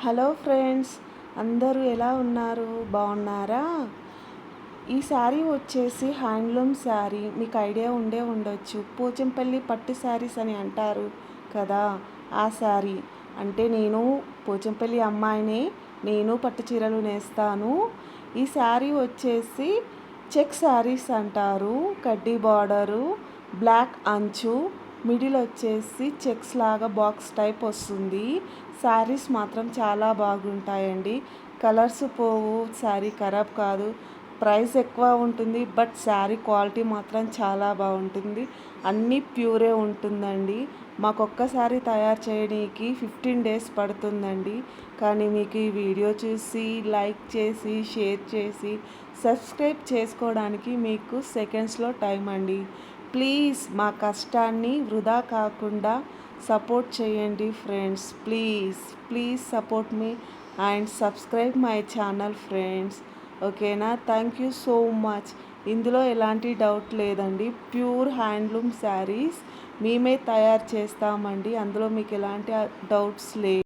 Hello friends, అందరూ ఎలా ఉన్నారు? బాగున్నారా? ఈ శారీ వచ్చేసి హ్యాండ్లూమ్ శారీ. మీకు ఐడియా ఉండొచ్చు. పోచంపల్లి పట్టు శారీస్ అని అంటారు కదా, ఆ శారీ. అంటే నేను పోచంపల్లి అమ్మాయిని, నేను పట్టు చీరలు నేస్తాను. ఈ శారీ వచ్చేసి చెక్ శారీస్ అంటారు. కడ్డీ బార్డరు, బ్లాక్ అంచు, మిడిల్ వచ్చేసి చెక్స్ లాగా బాక్స్ టైప్ వస్తుంది. శారీస్ మాత్రం చాలా బాగుంటాయండి. కలర్స్ పోవు, శారీ ఖరాబ్ కాదు. ప్రైస్ ఎక్కువ ఉంటుంది, బట్ శారీ క్వాలిటీ మాత్రం చాలా బాగుంటుంది. అన్నీ ప్యూరే ఉంటుందండి. మాకు ఒక్కసారి తయారు చేయడానికి 15 డేస్ పడుతుందండి. కానీ మీకు ఈ వీడియో చూసి లైక్ చేసి షేర్ చేసి సబ్స్క్రైబ్ చేసుకోవడానికి మీకు సెకండ్స్లో టైం అండి. ప్లీజ్ మా కష్టాన్ని వృధా కాకుండా సపోర్ట్ చేయండి friends. Please support me and subscribe my channel friends. ఓకేనా? Thank you so much. ఇందులో ఎలాంటి డౌట్ లేదండి. ప్యూర్ హ్యాండ్లూమ్ శారీస్ మేమే తయారు చేస్తామండి. అందులో మీకు ఎలాంటి డౌట్స్ లేవు.